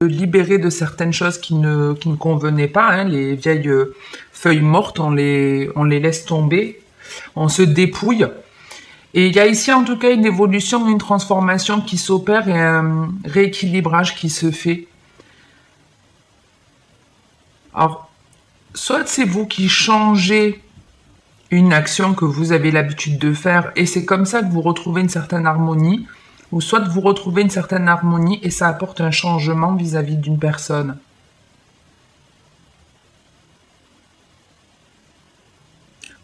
libérer de certaines choses qui ne convenaient pas, hein, les vieilles feuilles mortes, on les laisse tomber, on se dépouille. Et il y a ici en tout cas une évolution, une transformation qui s'opère et un rééquilibrage qui se fait. Alors, soit c'est vous qui changez une action que vous avez l'habitude de faire et c'est comme ça que vous retrouvez une certaine harmonie, ou soit vous retrouvez une certaine harmonie et ça apporte un changement vis-à-vis d'une personne.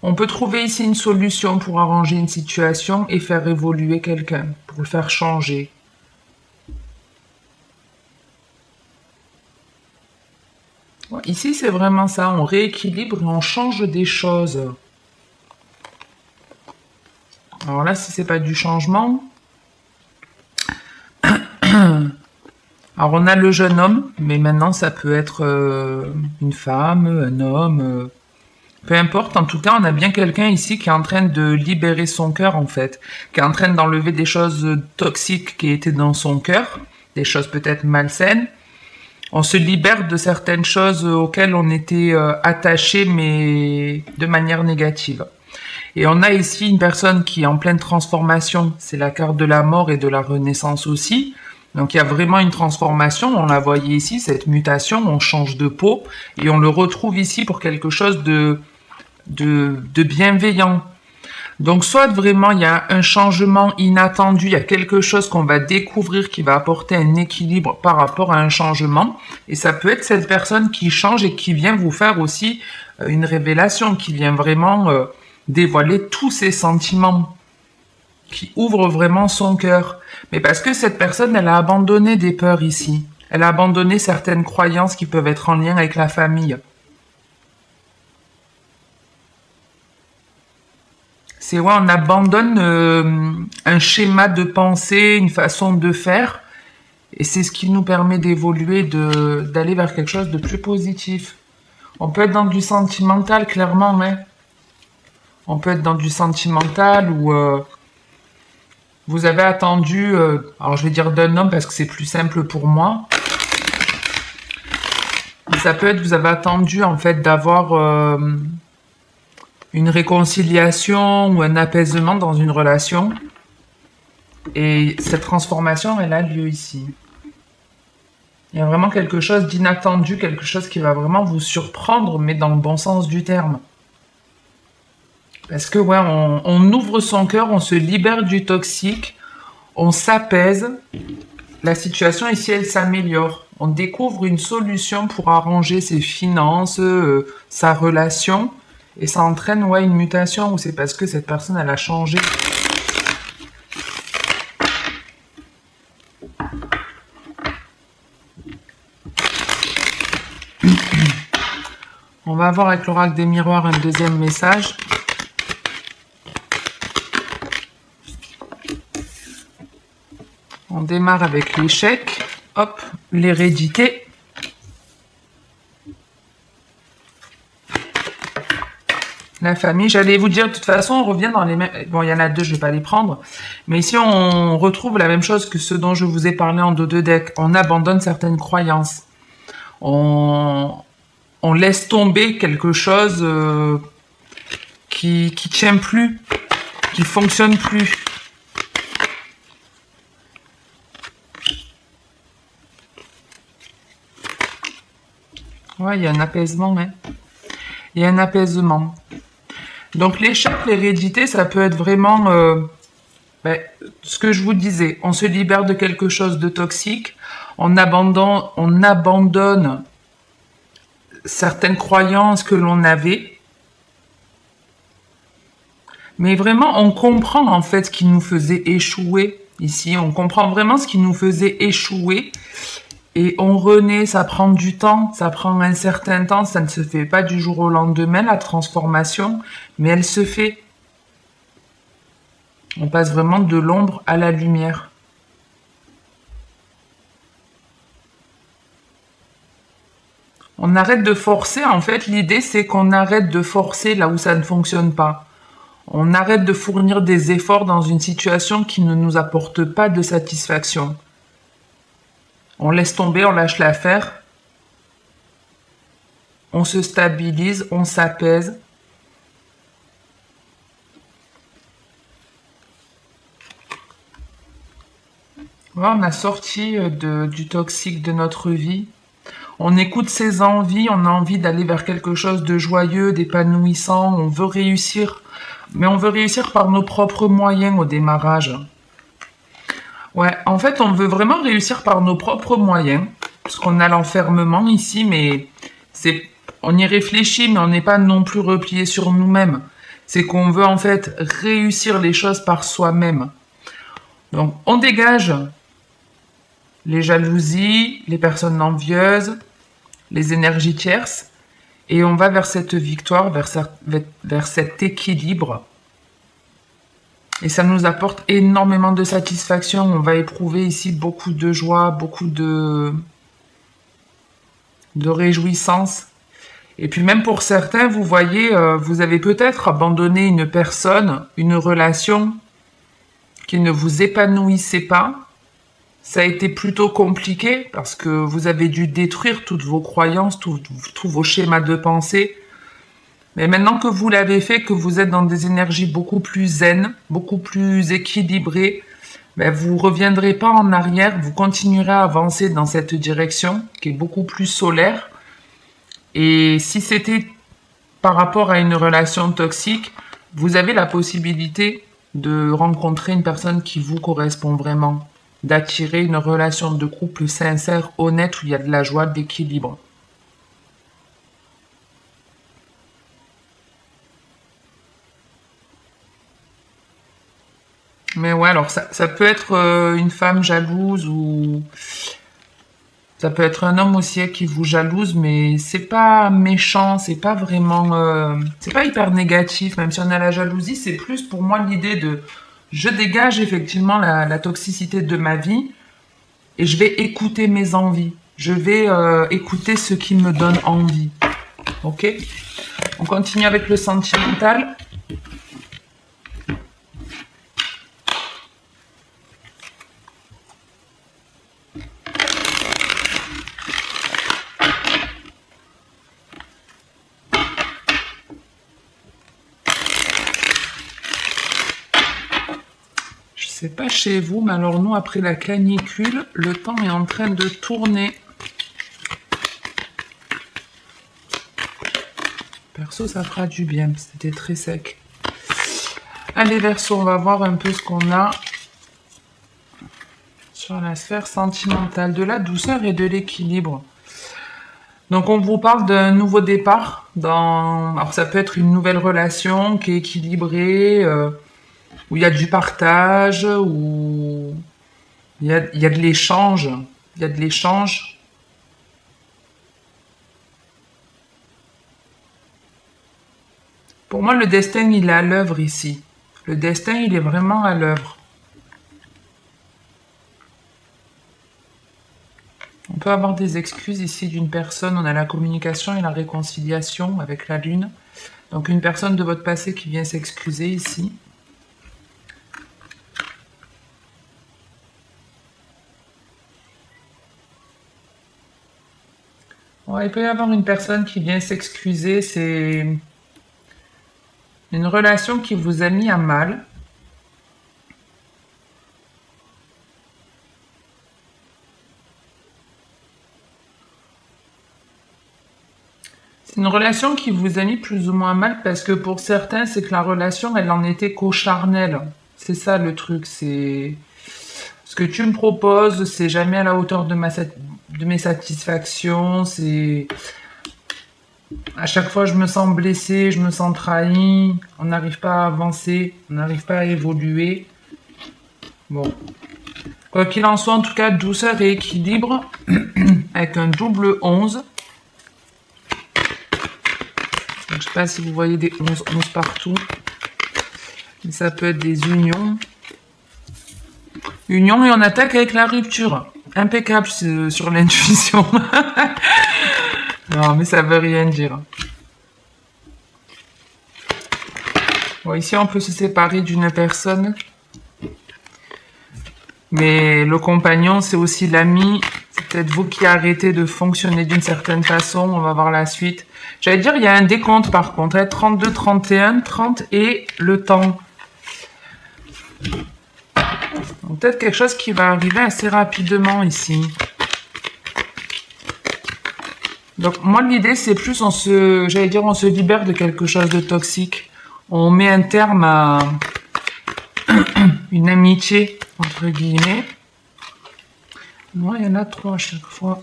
On peut trouver ici une solution pour arranger une situation et faire évoluer quelqu'un, pour le faire changer. Ici, c'est vraiment ça, on rééquilibre et on change des choses. Alors là, si c'est pas du changement... Alors on a le jeune homme, mais maintenant ça peut être une femme, un homme... Peu importe, en tout cas, on a bien quelqu'un ici qui est en train de libérer son cœur, en fait, qui est en train d'enlever des choses toxiques qui étaient dans son cœur, des choses peut-être malsaines. On se libère de certaines choses auxquelles on était attaché, mais de manière négative. Et on a ici une personne qui est en pleine transformation, c'est la carte de la mort et de la renaissance aussi. Donc il y a vraiment une transformation, on la voyait ici, cette mutation, on change de peau, et on le retrouve ici pour quelque chose de bienveillant. Donc soit vraiment il y a un changement inattendu, il y a quelque chose qu'on va découvrir qui va apporter un équilibre par rapport à un changement, et ça peut être cette personne qui change et qui vient vous faire aussi une révélation, qui vient vraiment dévoiler tous ses sentiments, qui ouvre vraiment son cœur. Mais parce que cette personne, elle a abandonné des peurs ici, elle a abandonné certaines croyances qui peuvent être en lien avec la famille. C'est ouais, on abandonne un schéma de pensée, une façon de faire, et c'est ce qui nous permet d'évoluer, d'aller vers quelque chose de plus positif. On peut être dans du sentimental, clairement, mais on peut être dans du sentimental où vous avez attendu, alors je vais dire d'un homme parce que c'est plus simple pour moi, mais ça peut être vous avez attendu en fait d'avoir une réconciliation ou un apaisement dans une relation. Et cette transformation, elle a lieu ici. Il y a vraiment quelque chose d'inattendu, quelque chose qui va vraiment vous surprendre, mais dans le bon sens du terme. Parce que ouais, on ouvre son cœur, on se libère du toxique, on s'apaise. La situation ici, elle s'améliore. On découvre une solution pour arranger ses finances, sa relation. Et ça entraîne ouais, une mutation, ou c'est parce que cette personne, elle a changé. On va avoir avec l'oracle des miroirs un deuxième message. On démarre avec l'échec. Hop, l'hérédité. La famille, j'allais vous dire, de toute façon, on revient dans les mêmes... Bon, il y en a deux, je vais pas les prendre. Mais ici, on retrouve la même chose que ce dont je vous ai parlé en dos de deck. On abandonne certaines croyances. On laisse tomber quelque chose qui tient plus, qui fonctionne plus. Ouais, il y a un apaisement, hein. Il y a un apaisement. Donc l'échec, l'hérédité, ça peut être vraiment ce que je vous disais. On se libère de quelque chose de toxique, on abandonne certaines croyances que l'on avait. Mais vraiment, on comprend en fait ce qui nous faisait échouer ici. On comprend vraiment ce qui nous faisait échouer. Et on renaît, ça prend du temps, ça prend un certain temps, ça ne se fait pas du jour au lendemain, la transformation, mais elle se fait. On passe vraiment de l'ombre à la lumière. On arrête de forcer, en fait, l'idée c'est qu'on arrête de forcer là où ça ne fonctionne pas. On arrête de fournir des efforts dans une situation qui ne nous apporte pas de satisfaction. On laisse tomber, on lâche l'affaire. On se stabilise, on s'apaise. Voilà, on a sorti du toxique de notre vie. On écoute ses envies, on a envie d'aller vers quelque chose de joyeux, d'épanouissant, on veut réussir, mais on veut réussir par nos propres moyens au démarrage. Ouais, en fait, on veut vraiment réussir par nos propres moyens, parce qu'on a l'enfermement ici, mais on y réfléchit, mais on n'est pas non plus replié sur nous-mêmes. C'est qu'on veut en fait réussir les choses par soi-même. Donc, on dégage les jalousies, les personnes envieuses, les énergies tierces, et on va vers cette victoire, vers cet équilibre. Et ça nous apporte énormément de satisfaction. On va éprouver ici beaucoup de joie, beaucoup de réjouissance. Et puis même pour certains, vous voyez, vous avez peut-être abandonné une personne, une relation qui ne vous épanouissait pas. Ça a été plutôt compliqué parce que vous avez dû détruire toutes vos croyances, tous vos schémas de pensée. Mais maintenant que vous l'avez fait, que vous êtes dans des énergies beaucoup plus zen, beaucoup plus équilibrées, ben vous reviendrez pas en arrière, vous continuerez à avancer dans cette direction qui est beaucoup plus solaire. Et si c'était par rapport à une relation toxique, vous avez la possibilité de rencontrer une personne qui vous correspond vraiment, d'attirer une relation de couple sincère, honnête, où il y a de la joie, de l'équilibre. Mais ouais, alors ça peut être une femme jalouse ou ça peut être un homme aussi qui vous jalouse, mais c'est pas méchant, c'est pas vraiment, c'est pas hyper négatif. Même si on a la jalousie, c'est plus pour moi l'idée de, je dégage effectivement la toxicité de ma vie et je vais écouter mes envies. Je vais écouter ce qui me donne envie. Ok? On continue avec le sentimental. C'est pas chez vous, mais alors nous, après la canicule, le temps est en train de tourner. Perso, ça fera du bien, c'était très sec. Allez, Verseau, on va voir un peu ce qu'on a sur la sphère sentimentale, de la douceur et de l'équilibre. Donc, on vous parle d'un nouveau départ. Alors, ça peut être une nouvelle relation qui est équilibrée, où il y a du partage, où il y a de l'échange. Il y a de l'échange. Pour moi, le destin, il est à l'œuvre ici. Le destin, il est vraiment à l'œuvre. On peut avoir des excuses ici d'une personne. On a la communication et la réconciliation avec la lune. Donc, une personne de votre passé qui vient s'excuser ici. Ouais, il peut y avoir une personne qui vient s'excuser. C'est une relation qui vous a mis à mal. C'est une relation qui vous a mis plus ou moins à mal parce que pour certains, c'est que la relation, elle en était qu'au charnel. C'est ça le truc. C'est ce que tu me proposes, c'est jamais à la hauteur de mes satisfactions. C'est à chaque fois, je me sens blessée, je me sens trahie. On n'arrive pas à avancer, on n'arrive pas à évoluer. Bon. Quoi qu'il en soit, en tout cas, douceur et équilibre avec un double 11. Donc, je sais pas si vous voyez des 11 partout. Mais ça peut être des unions. Union et on attaque avec la rupture. Impeccable sur l'intuition. Non, mais ça veut rien dire. Bon, ici, on peut se séparer d'une personne. Mais le compagnon, c'est aussi l'ami, C'est peut-être vous qui arrêtez de fonctionner d'une certaine façon. On va voir la suite. J'allais dire, il y a un décompte par contre. 32, 31, 30 et le temps. Peut-être quelque chose qui va arriver assez rapidement ici. Donc moi l'idée c'est plus on se libère de quelque chose de toxique. On met un terme à une amitié entre guillemets. Moi il y en a 3 à chaque fois.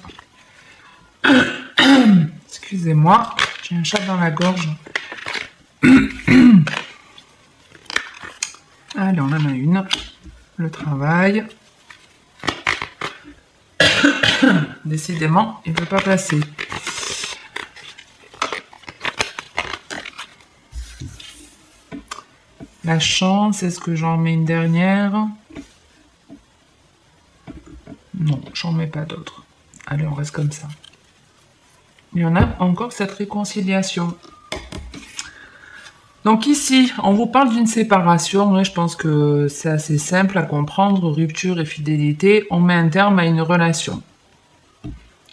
Excusez-moi, j'ai un chat dans la gorge. Allez, on en a une. Le travail. Décidément, il ne veut pas passer. La chance, est-ce que j'en mets une dernière? Non, j'en mets pas d'autres. Allez, on reste comme ça. Il y en a encore cette réconciliation. Donc ici, on vous parle d'une séparation. Je pense que c'est assez simple à comprendre. Rupture et fidélité. On met un terme à une relation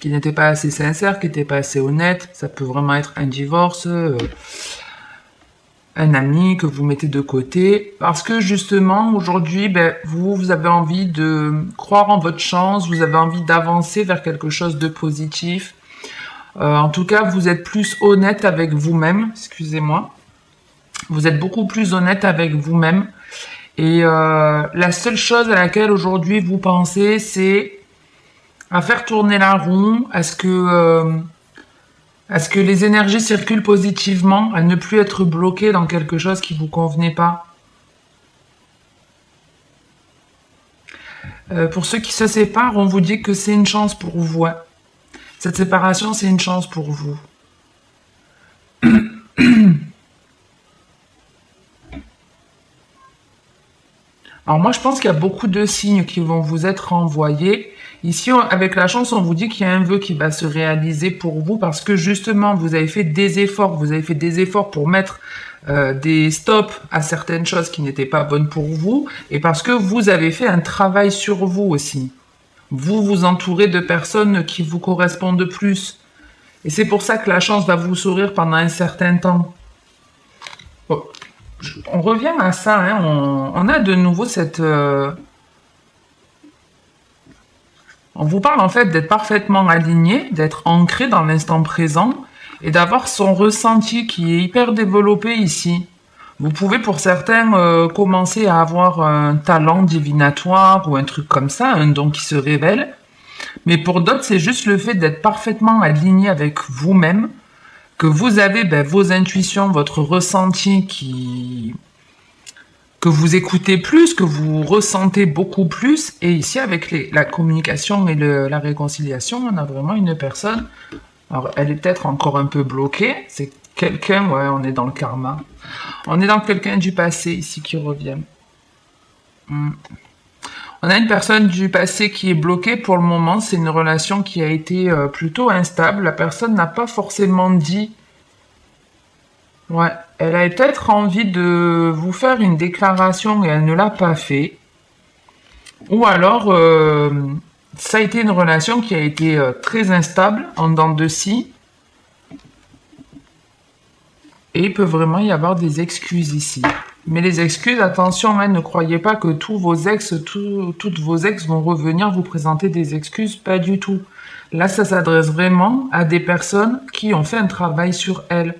qui n'était pas assez sincère, qui n'était pas assez honnête. Ça peut vraiment être un divorce, un ami que vous mettez de côté. Parce que justement, aujourd'hui, vous avez envie de croire en votre chance. Vous avez envie d'avancer vers quelque chose de positif. En tout cas, vous êtes plus honnête avec vous-même. Excusez-moi. Vous êtes beaucoup plus honnête avec vous-même. Et la seule chose à laquelle aujourd'hui vous pensez, c'est à faire tourner la roue, à ce que les énergies circulent positivement, à ne plus être bloqué dans quelque chose qui ne vous convenait pas. Pour ceux qui se séparent, on vous dit que c'est une chance pour vous. Hein. Cette séparation, c'est une chance pour vous. Alors moi, je pense qu'il y a beaucoup de signes qui vont vous être envoyés. Ici, avec la chance, on vous dit qu'il y a un vœu qui va se réaliser pour vous parce que justement, vous avez fait des efforts. Vous avez fait des efforts pour mettre des stops à certaines choses qui n'étaient pas bonnes pour vous et parce que vous avez fait un travail sur vous aussi. Vous vous entourez de personnes qui vous correspondent plus. Et c'est pour ça que la chance va vous sourire pendant un certain temps. Bon. On revient à ça, hein. On a de nouveau cette... On vous parle en fait d'être parfaitement aligné, d'être ancré dans l'instant présent et d'avoir son ressenti qui est hyper développé ici. Vous pouvez pour certains commencer à avoir un talent divinatoire ou un truc comme ça, un don qui se révèle. Mais pour d'autres, c'est juste le fait d'être parfaitement aligné avec vous-même, que vous avez vos intuitions, votre ressenti que vous écoutez plus, que vous ressentez beaucoup plus. Et ici, avec la communication et la réconciliation, on a vraiment une personne. Alors, elle est peut-être encore un peu bloquée. C'est quelqu'un, ouais, on est dans le karma. On est dans quelqu'un du passé ici qui revient. On a une personne du passé qui est bloquée pour le moment. C'est une relation qui a été plutôt instable. La personne n'a pas forcément dit. Ouais, elle a peut-être envie de vous faire une déclaration et elle ne l'a pas fait. Ou alors, ça a été une relation qui a été très instable, en dents de scie. Et il peut vraiment y avoir des excuses ici. Mais les excuses, attention, hein, ne croyez pas que toutes vos ex vont revenir vous présenter des excuses, pas du tout. Là, ça s'adresse vraiment à des personnes qui ont fait un travail sur elles,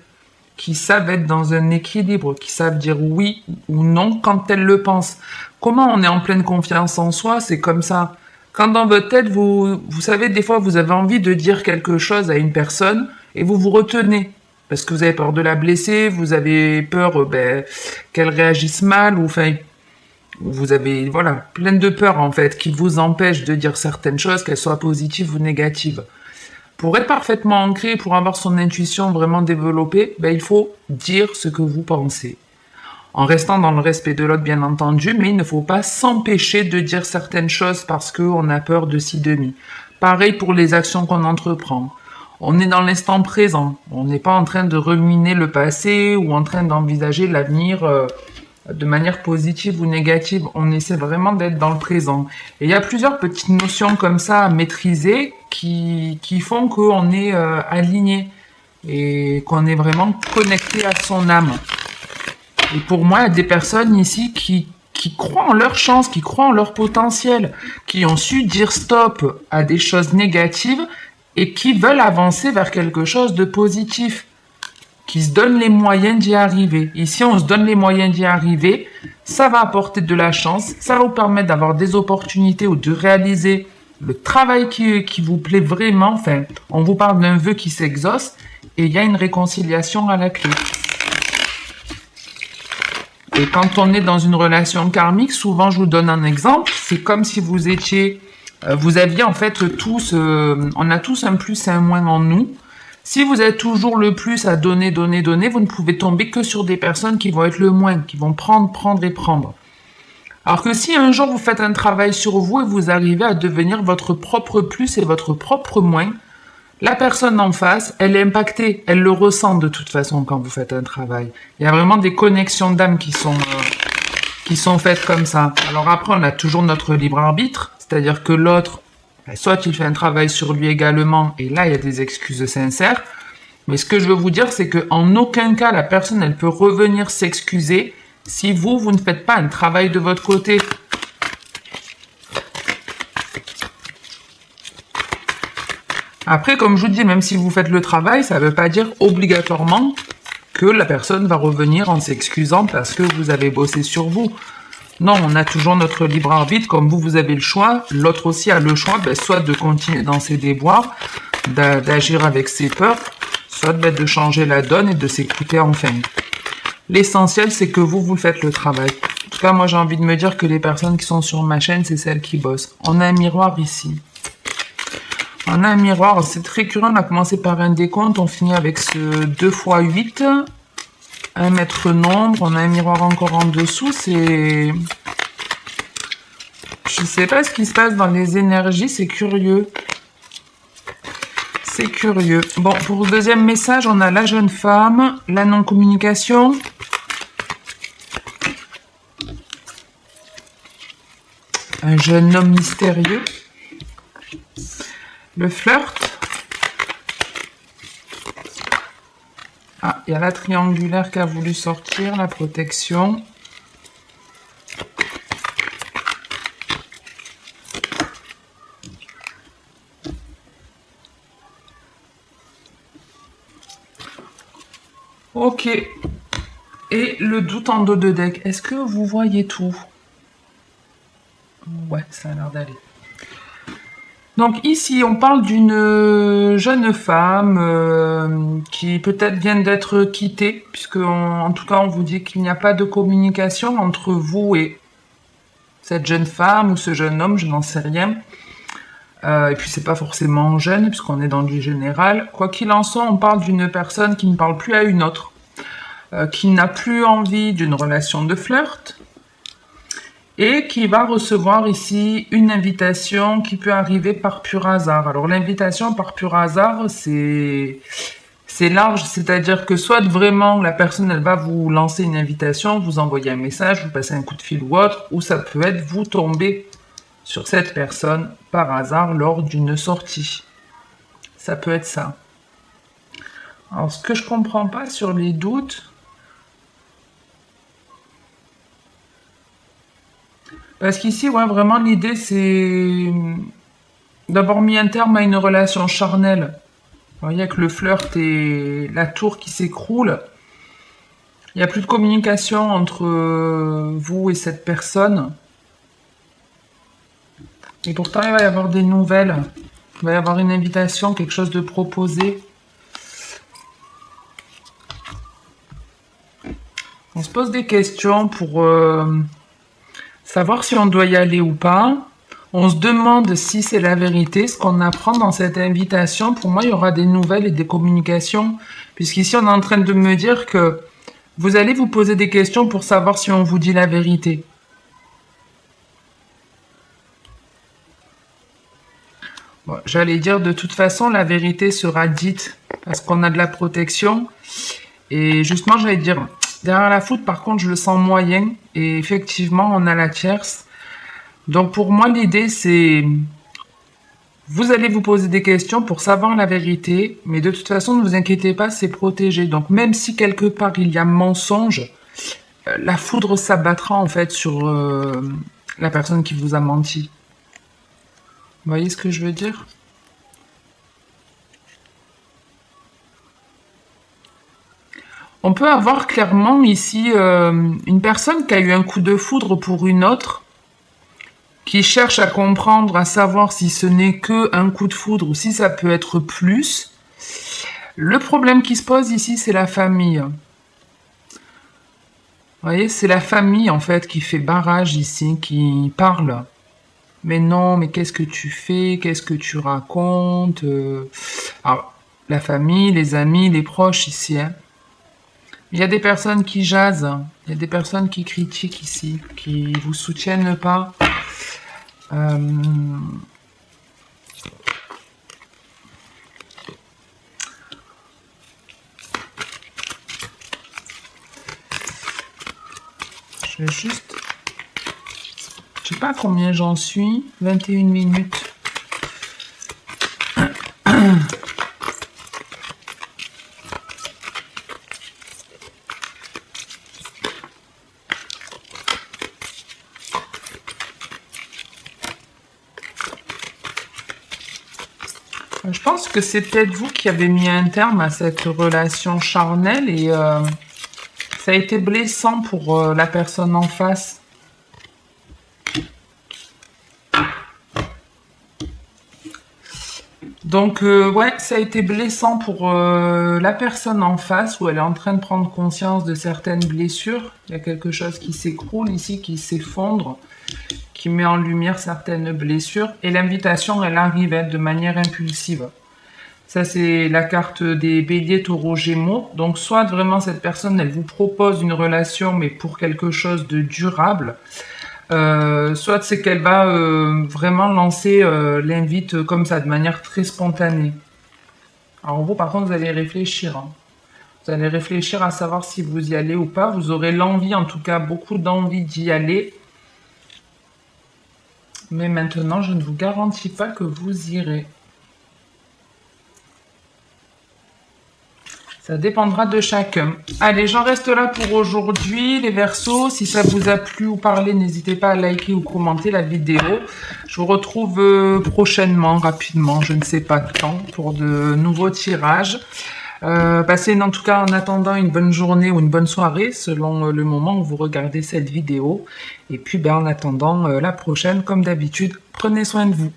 qui savent être dans un équilibre, qui savent dire oui ou non quand elles le pensent. Comment on est en pleine confiance en soi, c'est comme ça. Quand dans votre tête, vous savez, des fois, vous avez envie de dire quelque chose à une personne et vous vous retenez. Parce que vous avez peur de la blesser, vous avez peur qu'elle réagisse mal, ou enfin, vous avez plein de peurs en fait qui vous empêchent de dire certaines choses, qu'elles soient positives ou négatives. Pour être parfaitement ancré, pour avoir son intuition vraiment développée, il faut dire ce que vous pensez. En restant dans le respect de l'autre, bien entendu, mais il ne faut pas s'empêcher de dire certaines choses parce qu'on a peur de ci, de mi. Pareil pour les actions qu'on entreprend. On est dans l'instant présent. On n'est pas en train de ruminer le passé ou en train d'envisager l'avenir de manière positive ou négative. On essaie vraiment d'être dans le présent. Et il y a plusieurs petites notions comme ça à maîtriser qui font qu'on est aligné et qu'on est vraiment connecté à son âme. Et pour moi, il y a des personnes ici qui croient en leur chance, qui croient en leur potentiel, qui ont su dire stop à des choses négatives et qui veulent avancer vers quelque chose de positif, qui se donnent les moyens d'y arriver. Ici, on se donne les moyens d'y arriver, ça va apporter de la chance, ça va vous permettre d'avoir des opportunités ou de réaliser le travail qui vous plaît vraiment. Enfin, on vous parle d'un vœu qui s'exauce et il y a une réconciliation à la clé. Et quand on est dans une relation karmique, souvent je vous donne un exemple, c'est comme si vous étiez, vous aviez en fait tous, on a tous un plus et un moins en nous. Si vous êtes toujours le plus à donner, donner, donner, vous ne pouvez tomber que sur des personnes qui vont être le moins, qui vont prendre, prendre et prendre. Alors que si un jour vous faites un travail sur vous et vous arrivez à devenir votre propre plus et votre propre moins, la personne en face, elle est impactée, elle le ressent de toute façon quand vous faites un travail. Il y a vraiment des connexions d'âme qui sont faites comme ça. Alors après, on a toujours notre libre arbitre, c'est-à-dire que l'autre, soit il fait un travail sur lui également, et là il y a des excuses sincères. Mais ce que je veux vous dire, c'est qu'en aucun cas la personne, elle peut revenir s'excuser si vous ne faites pas un travail de votre côté. Après, comme je vous dis, même si vous faites le travail, ça ne veut pas dire obligatoirement que la personne va revenir en s'excusant parce que vous avez bossé sur vous. Non, on a toujours notre libre arbitre, comme vous avez le choix. L'autre aussi a le choix, soit de continuer dans ses déboires, d'agir avec ses peurs, soit de changer la donne et de s'écouter enfin. L'essentiel, c'est que vous faites le travail. En tout cas, moi, j'ai envie de me dire que les personnes qui sont sur ma chaîne, c'est celles qui bossent. On a un miroir ici. On a un miroir, c'est très curieux, on a commencé par un décompte, on finit avec ce 2 x 8, un mètre nombre, on a un miroir encore en dessous, c'est... Je sais pas ce qui se passe dans les énergies, c'est curieux. C'est curieux. Bon, pour le deuxième message, on a la jeune femme, la non-communication. Un jeune homme mystérieux. Le flirt. Ah, il y a la triangulaire qui a voulu sortir, la protection. Ok. Et le doute en dos de deck. Est-ce que vous voyez tout? Ouais, ça a l'air d'aller. Donc ici, on parle d'une jeune femme qui peut-être vient d'être quittée, puisque en tout cas, on vous dit qu'il n'y a pas de communication entre vous et cette jeune femme ou ce jeune homme, je n'en sais rien. Et puis, c'est pas forcément jeune, puisqu'on est dans du général. Quoi qu'il en soit, on parle d'une personne qui ne parle plus à une autre, qui n'a plus envie d'une relation de flirt, et qui va recevoir ici une invitation qui peut arriver par pur hasard. Alors l'invitation par pur hasard, c'est large, c'est-à-dire que soit vraiment la personne, elle va vous lancer une invitation, vous envoyer un message, vous passez un coup de fil ou autre, ou ça peut être vous tomber sur cette personne par hasard lors d'une sortie. Ça peut être ça. Alors ce que je comprends pas sur les doutes, parce qu'ici, ouais, vraiment, l'idée, c'est d'avoir mis un terme à une relation charnelle. Vous voyez, avec le flirt et la tour qui s'écroule, il n'y a plus de communication entre vous et cette personne. Et pourtant, il va y avoir des nouvelles. Il va y avoir une invitation, quelque chose de proposé. On se pose des questions pour... savoir si on doit y aller ou pas. On se demande si c'est la vérité, ce qu'on apprend dans cette invitation. Pour moi, il y aura des nouvelles et des communications. Puisqu'ici, on est en train de me dire que vous allez vous poser des questions pour savoir si on vous dit la vérité. Bon, j'allais dire, de toute façon, la vérité sera dite parce qu'on a de la protection. Et justement, j'allais dire, Derrière la foudre, par contre, je le sens moyen. Et effectivement, on a la tierce. Donc pour moi, l'idée, c'est... Vous allez vous poser des questions pour savoir la vérité. Mais de toute façon, ne vous inquiétez pas, c'est protégé. Donc même si quelque part il y a mensonge, la foudre s'abattra en fait sur la personne qui vous a menti. Vous voyez ce que je veux dire? On peut avoir clairement ici une personne qui a eu un coup de foudre pour une autre, qui cherche à comprendre, à savoir si ce n'est que un coup de foudre ou si ça peut être plus. Le problème qui se pose ici, c'est la famille. Vous voyez, c'est la famille en fait qui fait barrage ici, qui parle. Mais non, mais qu'est-ce que tu fais? Qu'est-ce que tu racontes? Alors, la famille, les amis, les proches ici, hein. Il y a des personnes qui jasent, il y a des personnes qui critiquent ici, qui vous soutiennent pas. Je vais juste... Je sais pas combien j'en suis. 21 minutes. Je pense que c'est peut-être vous qui avez mis un terme à cette relation charnelle et ça a été blessant pour la personne en face. Donc ouais, ça a été blessant pour la personne en face où elle est en train de prendre conscience de certaines blessures. Il y a quelque chose qui s'écroule ici, qui s'effondre, qui met en lumière certaines blessures. Et l'invitation, elle arrive de manière impulsive. Ça, c'est la carte des béliers, taureaux, gémeaux. Donc, soit vraiment cette personne, elle vous propose une relation, mais pour quelque chose de durable. Soit c'est qu'elle va vraiment lancer l'invite comme ça, de manière très spontanée. Alors vous, par contre, vous allez réfléchir. Hein. Vous allez réfléchir à savoir si vous y allez ou pas. Vous aurez l'envie, en tout cas, beaucoup d'envie d'y aller. Mais maintenant, je ne vous garantis pas que vous irez. Ça dépendra de chacun. Allez, j'en reste là pour aujourd'hui, les Verseaux. Si ça vous a plu ou parlé, n'hésitez pas à liker ou commenter la vidéo. Je vous retrouve prochainement, rapidement, je ne sais pas quand, pour de nouveaux tirages. Passez en tout cas en attendant une bonne journée ou une bonne soirée, selon le moment où vous regardez cette vidéo. Et puis, en attendant la prochaine, comme d'habitude, prenez soin de vous.